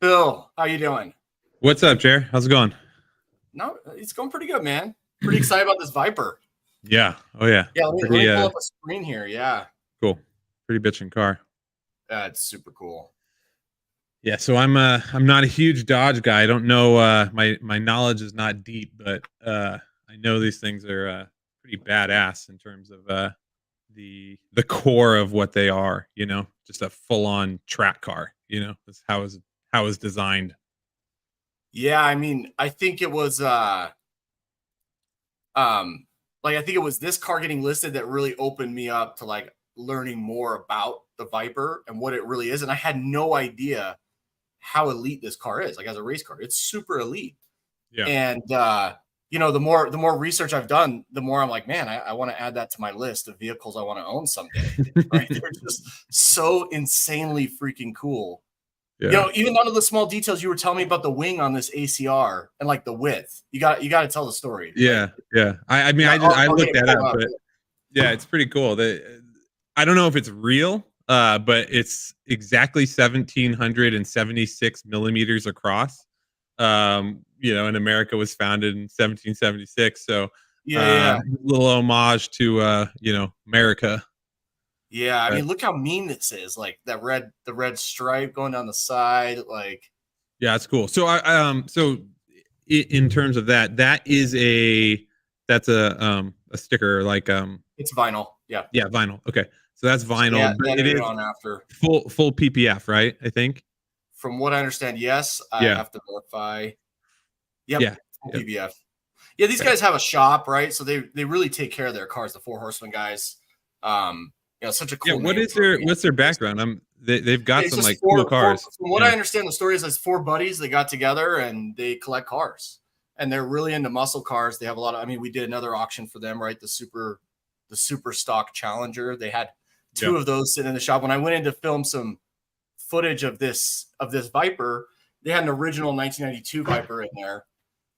Bill, how you doing? What's up, Jer? How's it going? No, it's going pretty good, man. Pretty excited about this Viper. Yeah. Oh yeah. Yeah, let me Pretty pull up a screen here. Yeah, cool. Pretty bitchin' car. it's super cool. Yeah. So I'm not a huge Dodge guy. I don't know. My knowledge is not deep, but I know these things are pretty badass in terms of the core of what they are. Just a full on track car. That's how it's designed. Yeah, I mean, I think it was I think it was this car getting listed that really opened me up to like learning more about the Viper and what it really is. And I had no idea how elite this car is, like as a race car. It's super elite. Yeah. And the more research I've done, the more I'm like, man, I want to add that to my list of vehicles I want to own someday. Right? They're just so insanely freaking cool. Yeah. Even down to the small details you were telling me about the wing on this ACR and like the width. You got to tell the story. Yeah. Like, Yeah. I mean, I I'll get looked it that pulled up, up. but yeah, it's pretty cool. I don't know if it's real, but it's exactly 1,776 millimeters across. And America was founded in 1776, so Yeah. little homage to America. Yeah, I mean, look how mean this is. Like the red stripe going down the side. Like, Yeah, it's cool. So in terms of that is that's a sticker like it's vinyl. Yeah. yeah, vinyl. Okay, so that's vinyl, Yeah, but they it added it is on after. full PPF, right? I think. From what I understand, yes. I Yeah. have to verify. Yep, Yeah. full Yep. PBF. Yeah, these Okay. guys have a shop, right? So they really take care of their cars, the Four Horsemen guys. Such a Yeah. cool name. What's their background? They've got It's some just like cool cars. from what Yeah. I understand, the story is there's four buddies that got together and they collect cars, and they're really into muscle cars. They have a lot of. I mean, we did another auction for them, right? The super stock Challenger. They had two Yeah. of those sitting in the shop. When I went in to film some footage of this Viper, they had an original 1992 Viper in there,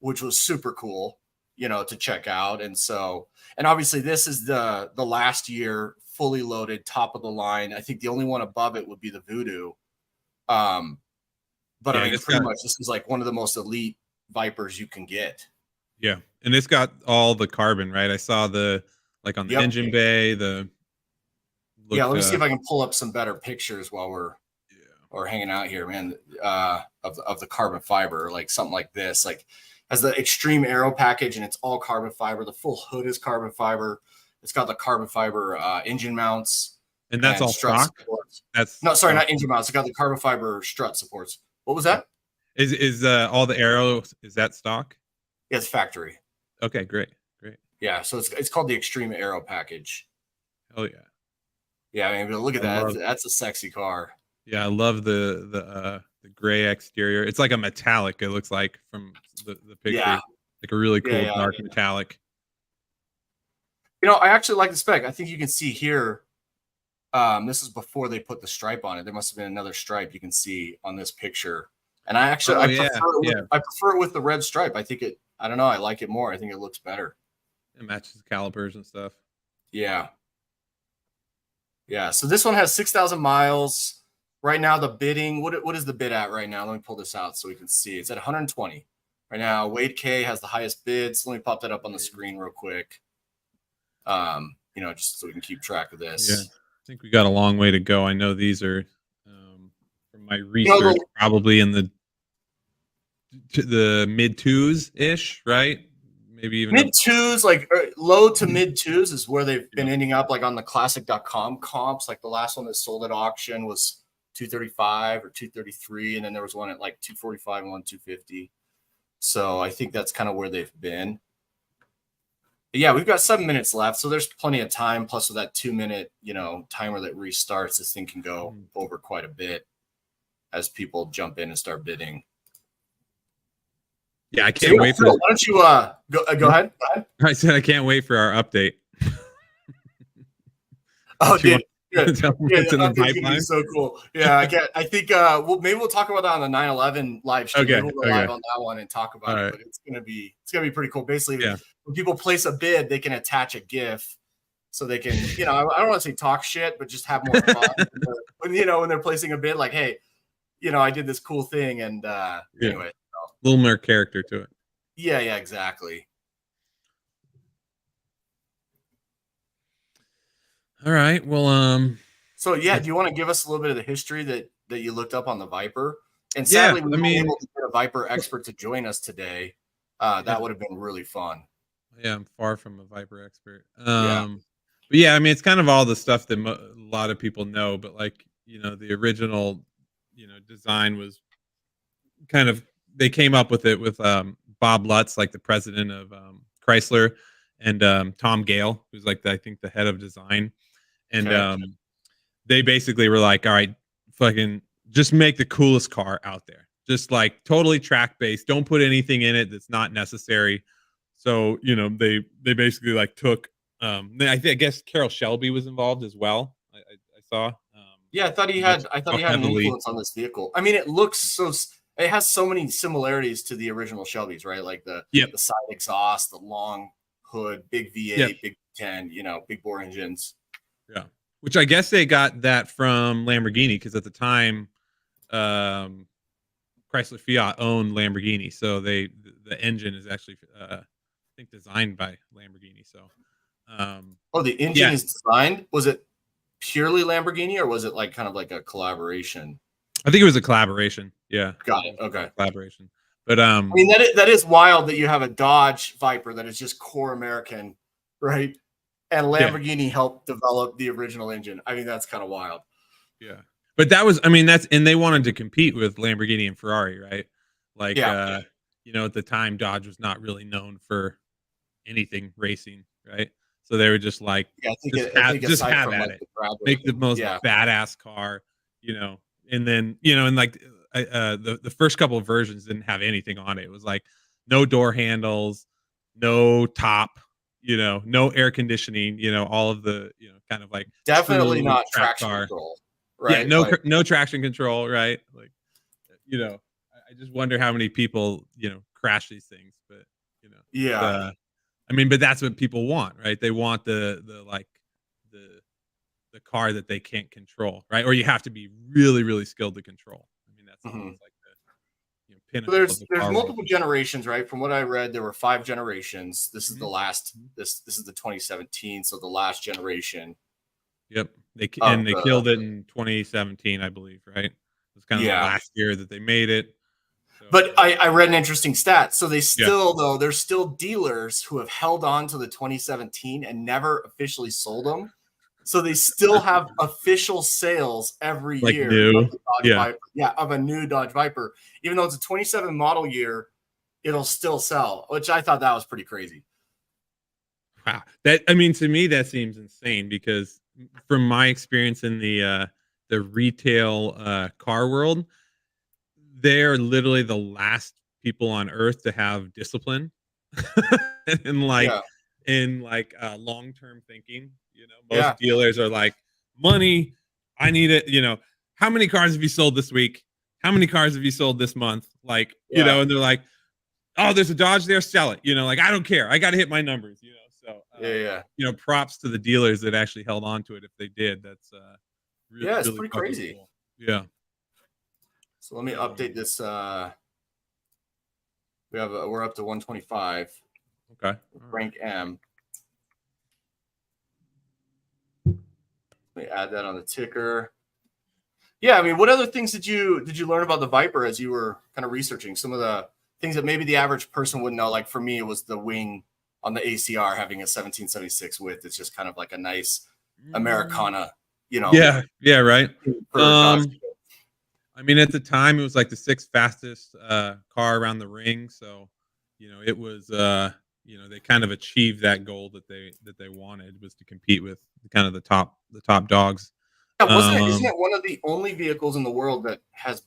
which was super cool, to check out. And obviously this is the last year fully loaded, top of the line. I think the only one above it would be the Voodoo. But Yeah, I mean, pretty much this is like one of the most elite Vipers you can get. Yeah, and it's got all the carbon, right? I saw like on the Yep. engine bay, the Yeah, looked. let me see if I can pull up some better pictures while we're hanging out here, man. Of the carbon fiber, like something like this, like has the extreme Aero package, and it's all carbon fiber. The full hood is carbon fiber. It's got the carbon fiber engine mounts, and that's all stock. Supports. That's no, sorry, not engine mounts. It's got the carbon fiber strut supports. What was that? Is all the Aero, is that stock? Yeah, it's factory. Okay, great. Yeah, so it's called the extreme Aero package. Oh yeah. Yeah, I mean, look at that. That's a sexy car. Yeah, I love the gray exterior. It's like a metallic. It looks like from the picture. Yeah. Like a really cool dark metallic. I actually like the spec. I think you can see here. This is before they put the stripe on it. There must have been another stripe you can see on this picture. And I actually prefer it with the red stripe. I think I don't know. I like it more. I think it looks better. It matches calipers and stuff. Yeah. Yeah. So this one has 6,000 miles. Right now, the bidding, what is the bid at right now? Let me pull this out so we can see. It's at 120. Right now, Wade K has the highest bids. Let me pop that up on the screen real quick. Just so we can keep track of this. Yeah. I think we got a long way to go. I know these are, from my research, probably in the mid twos ish, right? Maybe even mid twos, like low to mid twos is where they've been ending up, like on the classic.com comps. Like the last one that sold at auction was 235 or 233, and then there was one at like 245 and one 250. So I think that's kind of where they've been. But yeah, we've got 7 minutes left, so there's plenty of time. Plus, with that 2-minute, timer that restarts, this thing can go over quite a bit as people jump in and start bidding. Yeah, I can't wait for. Why don't you go ahead? I said I can't wait for our update. Oh, dude. It's in the pipeline. So cool. Yeah, I think maybe we'll talk about that on the 9/11 live stream. Okay. We'll go live on that one and talk about it. But it's gonna be pretty cool. Basically, when people place a bid, they can attach a GIF, so they can, I don't want to say talk shit, but just have more fun. when they're placing a bid, like, hey, I did this cool thing. And anyway, a little more character to it. Yeah, exactly. All right. Well, so yeah, do you want to give us a little bit of the history that you looked up on the Viper? And yeah, sadly, we weren't able to get a Viper expert to join us today. That would have been really fun. Yeah, I'm far from a Viper expert. Yeah. But yeah, I mean, it's kind of all the stuff that a lot of people know, but like, the original, design was kind of, they came up with it with Bob Lutz, like the president of Chrysler, and Tom Gale, who's like I think the head of design. And Okay. they basically were like, all right, fucking just make the coolest car out there. Just like totally track based. Don't put anything in it that's not necessary. So, they basically like took I guess Carroll Shelby was involved as well. I saw. Yeah, I thought he Which had how an heavily. influence on this vehicle. I mean, it has so many similarities to the original Shelby's, right? Like the Yep. side exhaust, the long hood, big V8, Yep. big 10, big bore engines. Yeah. Which I guess they got that from Lamborghini because at the time, Chrysler Fiat owned Lamborghini, so the engine is actually I think designed by Lamborghini. So, The engine is designed. Was it purely Lamborghini, or was it like kind of like a collaboration? I think it was a collaboration. Yeah, got it. Okay, collaboration. But I mean that is wild that you have a Dodge Viper that is just core American, right? And Lamborghini helped develop the original engine. I mean, that's kind of wild. Yeah. But that was, I mean, and they wanted to compete with Lamborghini and Ferrari, right? Like, at the time, Dodge was not really known for anything racing, right? So they were just like, just have at it. Make the most badass car, and then, and like the first couple of versions didn't have anything on it. It was like no door handles, no top, no air conditioning, all of the, kind of like definitely not traction control. Right. Yeah, no traction control, right? Like, I just wonder how many people, crash these things, but I mean, but that's what people want, right? They want the car that they can't control, right? Or you have to be really, really skilled to control. I mean, that's always like the pinnacle. So there's multiple generations, right? From what I read, there were 5 generations. This is the last. This is the 2017, so the last generation. Yep. They killed it in 2017, I believe, right? It was kind of the last year that they made it. So, but I read an interesting stat. So they still, there's still dealers who have held on to the 2017 and never officially sold them. So they still have official sales every year of the Dodge Viper. Yeah, of a new Dodge Viper. Even though it's a 27 model year, it'll still sell, which I thought that was pretty crazy. Wow. I mean, to me, that seems insane because from my experience in the retail car world, they're literally the last people on earth to have discipline and long-term thinking. Most dealers are like, money, I need it. How many cars have you sold this week? How many cars have you sold this month? Like, and they're like, oh, there's a Dodge there, sell it. Like, I don't care. I got to hit my numbers. So props to the dealers that actually held on to it. If they did, that's really, it's really pretty crazy. Cool. Yeah. So let me update this. We're up to 125. Okay. Rank M. Let me add that on the ticker. Yeah, I mean, what other things did you learn about the Viper as you were kind of researching? Some of the things that maybe the average person wouldn't know. Like for me, it was the wing on the ACR having a 1776 width. It's just kind of like a nice Americana, Yeah, right. I mean, at the time, it was like the 6th fastest car around the ring. So, it was, they kind of achieved that goal that they wanted, was to compete with kind of the top dogs. Yeah, isn't it one of the only vehicles in the world that has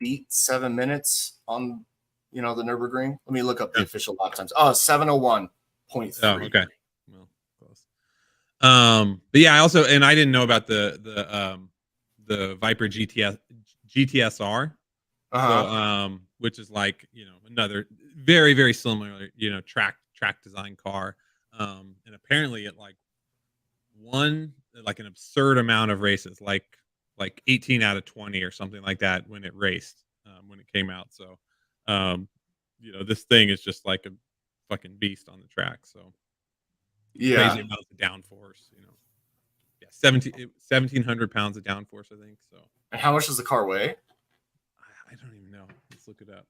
beat 7 minutes on, the Nürburgring? Let me look up the official lap times. Oh, 7:01.3. Oh, okay. Well, close. But yeah, I didn't know about the Viper GTSR. So, which is like, another very, very similar, track design car. And apparently it won an absurd amount of races, like like 18 out of 20 or something like that when it raced, when it came out. So, this thing is just like a fucking beast on the track. So Yeah. crazy amounts of downforce. Yeah, 1,700 pounds of downforce, I think. So, And how much does the car weigh? I don't even know. Let's look it up.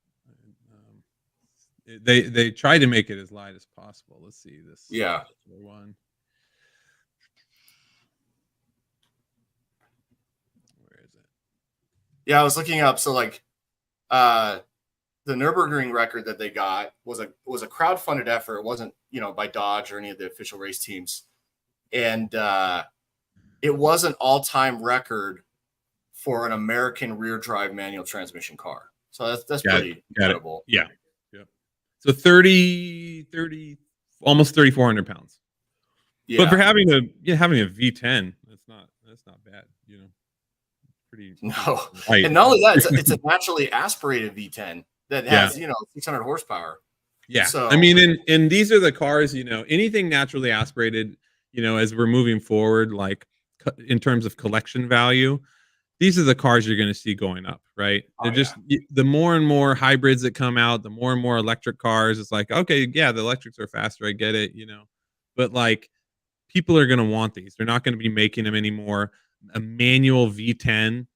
They tried to make it as light as possible. Let's see this. Yeah. One. Where is it? Yeah, I was looking up. So like, the Nürburgring record that they got was a crowdfunded effort. It wasn't, by Dodge or any of the official race teams, and it was an all-time record for an American rear-drive manual transmission car. So that's pretty incredible. Yeah. So 30, almost 3,400 pounds. Yeah. But for having a V10, that's not bad. Pretty no. Light. And not only that, it's a naturally aspirated V10 that has 600 horsepower. Yeah. So I mean, and these are the cars. Anything naturally aspirated. As we're moving forward, like in terms of collection value, these are the cars you're going to see going up, right? They're just the more and more hybrids that come out, the more and more electric cars. It's like, okay, yeah, the electrics are faster. I get it, but like people are going to want these. They're not going to be making them anymore. A manual V10,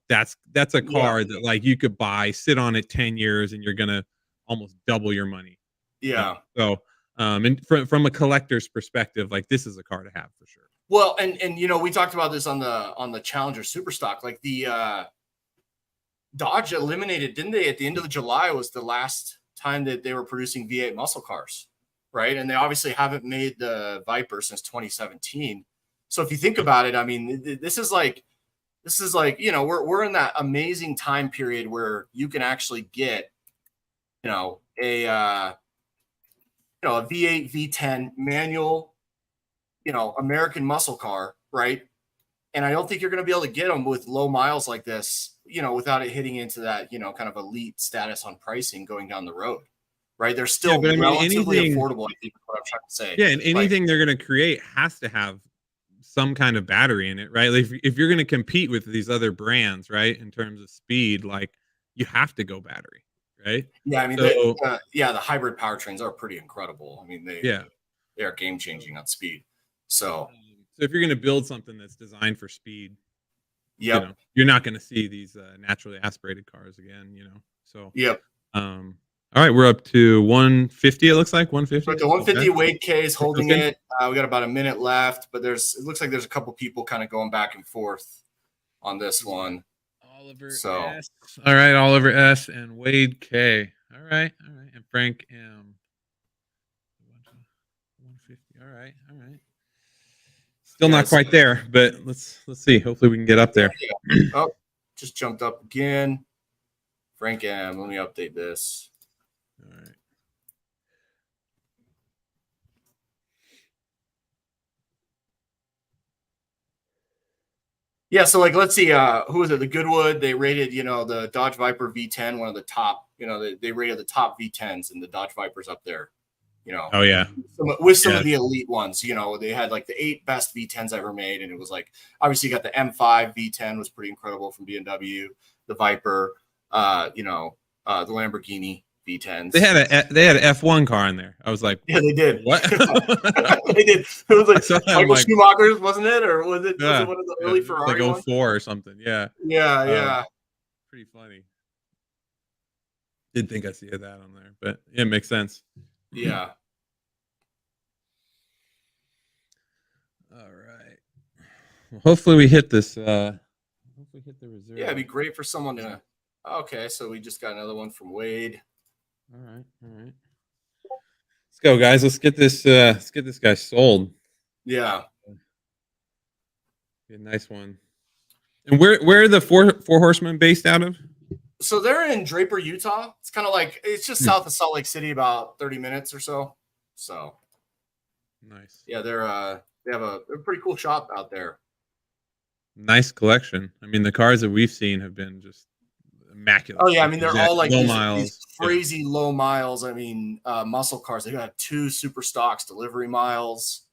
that's a car that like you could buy, sit on it 10 years, and you're going to almost double your money. Yeah. So, and from a collector's perspective, like this is a car to have for sure. Well, and we talked about this on the Challenger Superstock. Like the Dodge eliminated, didn't they? At the end of July was the last time that they were producing V8 muscle cars, right? And they obviously haven't made the Viper since 2017. So if you think about it, I mean, this is like we're in that amazing time period where you can actually get a V8 V10 manual, American muscle car, right? And I don't think you're going to be able to get them with low miles like this, without it hitting into that, kind of elite status on pricing going down the road, right? They're still relatively affordable, I think is what I'm trying to say. Yeah, and anything they're going to create has to have some kind of battery in it, right? Like if you're going to compete with these other brands, right, in terms of speed, like you have to go battery, right? Yeah, I mean, the hybrid powertrains are pretty incredible. I mean, they are game changing on speed. So if you're going to build something that's designed for speed, you're not going to see these naturally aspirated cars again, So all right, we're up to 150. It looks like 150. But the 150 Wade K is holding it. We got about a minute left, but it looks like there's a couple people kind of going back and forth on this one. Oliver S. All right, Oliver S. and Wade K. All right, and Frank M. 150. All right. Still not quite there, but let's see. Hopefully, we can get up there. Oh, just jumped up again. Frank M. Let me update this. All right. Yeah, so like let's see, who was it? The Goodwood, they rated, the Dodge Viper V10, one of the top, they rated the top V10s, and the Dodge Viper's up there, Oh yeah. With some of the elite ones, they had like the 8 best V10s ever made, and it was like obviously you got the M5 V10 was pretty incredible from BMW, the Viper, the Lamborghini V10s. They had an F1 car in there. I was like, yeah, they did. What? They did. It was like Michael Schumacher's, wasn't it? Or was it one of the early Ferrari like 04 or something? Yeah. Yeah. Pretty funny. Didn't think I see that on there, but it makes sense. Yeah. All right. Well, hopefully we hit this. Hopefully hit the reserve. Yeah, it'd be great for someone to. Okay, so we just got another one from Wade. All right. Let's go, guys. Let's get this guy sold. Yeah. Be a nice one. And where are the four horsemen based out of? So they're in Draper, Utah. It's kind of like it's just south of Salt Lake City, about 30 minutes or so. So nice. Yeah, they have a pretty cool shop out there. Nice collection. I mean, the cars that we've seen have been just immaculate. Oh yeah, I mean they're all like these crazy low miles. I mean, muscle cars. They got 2 super stocks delivery miles.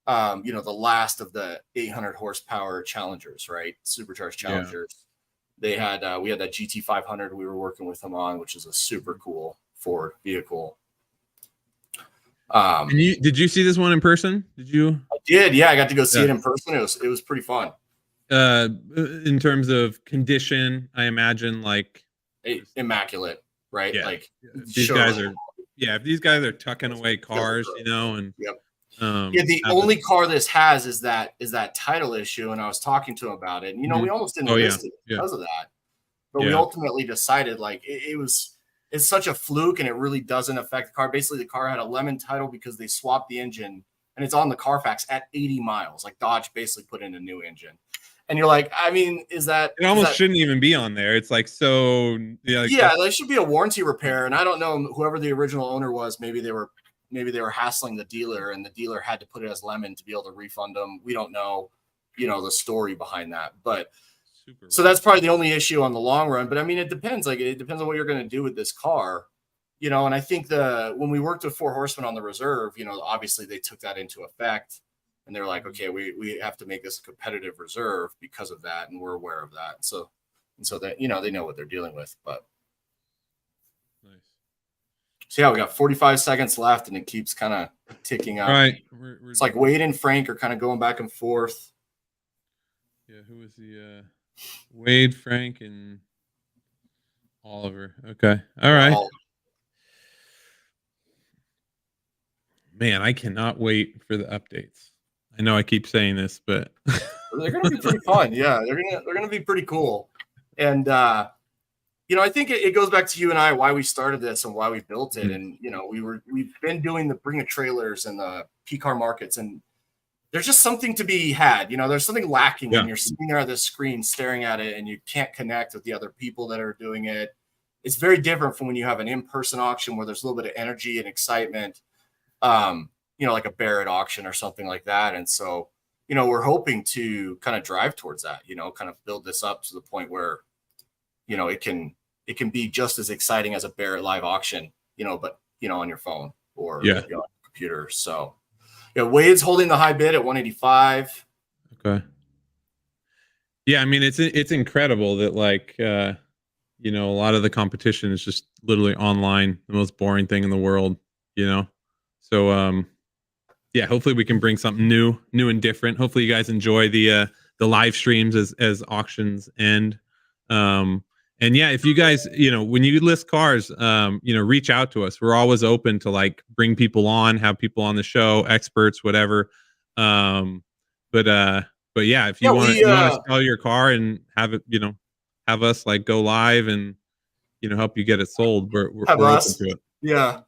the last of the 800 horsepower Challengers, right? Supercharged Challengers. They had we had that GT 500 we were working with them on, which is a super cool Ford vehicle. And did you see this one in person? Did you? I did. Yeah, I got to go see it in person. It was pretty fun. In terms of condition, I imagine like immaculate, right? Yeah. Like these guys are. Yeah, if these guys are tucking away cars, and the only car this has is that title issue, and I was talking to him about it, and we almost didn't list it because of that, but we ultimately decided like it's such a fluke, and it really doesn't affect the car. Basically, the car had a lemon title because they swapped the engine, and it's on the Carfax at 80 miles. Like Dodge basically put in a new engine. And you're like, I mean, it almost shouldn't even be on there. It's like, so there should be a warranty repair. And I don't know whoever the original owner was. Maybe they were hassling the dealer, and the dealer had to put it as lemon to be able to refund them. We don't know, the story behind that. But so that's probably the only issue on the long run. But I mean, it depends. Like, it depends on what you're going to do with this car, And I think when we worked with Four Horsemen on the reserve, obviously they took that into effect. And they're like, okay, we have to make this a competitive reserve because of that, and we're aware of that. So that they know what they're dealing with. But nice. So yeah, we got 45 seconds left, and it keeps kind of ticking up. All right, it's like Wade and Frank are kind of going back and forth. Yeah, who was the Wade, Frank, and Oliver? Okay, all right. Man, I cannot wait for the updates. I know I keep saying this, but they're going to be pretty fun. Yeah, they're going to be pretty cool. And I think it goes back to you and I, why we started this and why we built it. And we've been doing the bring a trailers and the P-car markets, and there's just something to be had. There's something lacking when you're sitting there at this screen staring at it and you can't connect with the other people that are doing it. It's very different from when you have an in-person auction where there's a little bit of energy and excitement. Like a Barrett auction or something like that. And so, we're hoping to kind of drive towards that, kind of build this up to the point where, it can be just as exciting as a Barrett live auction, but, on your phone or on your computer. So, Wade's holding the high bid at 185. Okay. Yeah. I mean, it's incredible that a lot of the competition is just literally online, the most boring thing in the world, So, hopefully we can bring something new and different. Hopefully you guys enjoy the live streams as auctions end. And if you guys, when you list cars, reach out to us. We're always open to bring people on, have people on the show, experts, whatever. But if you want to sell your car and have it, have us go live and, help you get it sold, we're open to it. Yeah.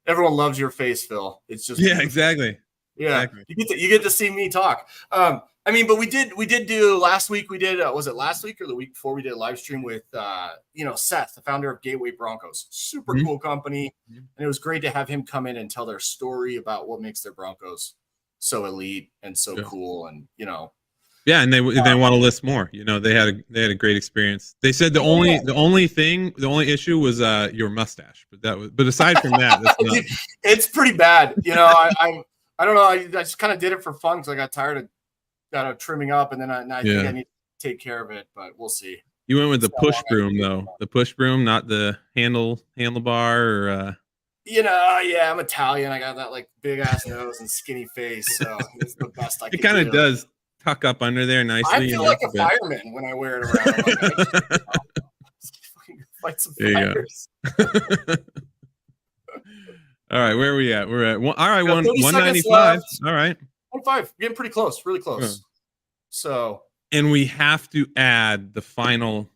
Everyone loves your face, Phil. It's just exactly. Yeah, exactly. You get to see me talk. But we did do last week. We did was it last week or the week before? We did a live stream with Seth, the founder of Gateway Broncos. Super cool company, and it was great to have him come in and tell their story about what makes their Broncos so elite and so cool. And Yeah, and they want to list more. They had a great experience. They said the only issue was your mustache, but aside from that, that's not... it's pretty bad. I don't know. I just kind of did it for fun because I got tired of trimming up, and then I think I need to take care of it. But we'll see. You went with the push broom though. The push broom, not the handlebar, or. I'm Italian. I got that big ass nose and skinny face, so it's the best I can do. It kind of does tuck up under there nicely. I feel like a fireman when I wear it around. Fight some fires. All right, where are we at? We're at 195. All right, 195. Getting pretty close, really close. So, and we have to add the final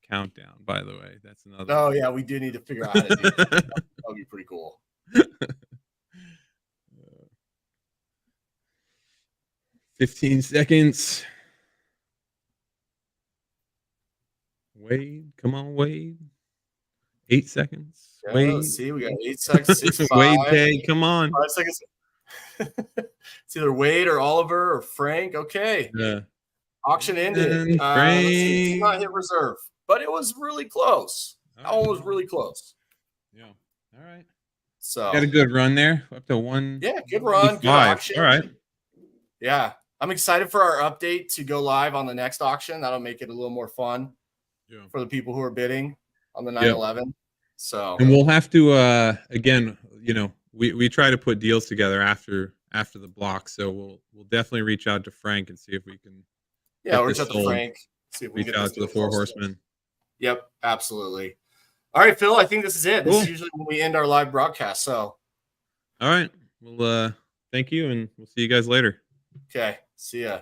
countdown. By the way, that's another. Oh yeah, we do need to figure out how to do that. That'll be pretty cool. 15 seconds. Wade, come on, Wade. 8 seconds. Yeah, Wade. Let's see, we got 8 seconds. 6, 5, Wade, K, come on. 5 seconds. It's either Wade or Oliver or Frank. Okay. Yeah. Auction ended. Frank. Did not hit reserve, but it was really close. That one was really close. Yeah. All right. So got a good run there. Up to 1. Yeah, good run. Good auction. All right. Yeah. I'm excited for our update to go live on the next auction. That'll make it a little more fun for the people who are bidding on the 911. So, and we'll have to again, we try to put deals together after the block, so we'll definitely reach out to Frank and see if we can get reach this out to sold. Frank, see if we can Reach get this out to the deal Four closed. Horsemen. Yep, absolutely. All right, Phil, I think this is it. Cool. This is usually when we end our live broadcast. So, all right. Well, thank you, and we'll see you guys later. Okay. See ya.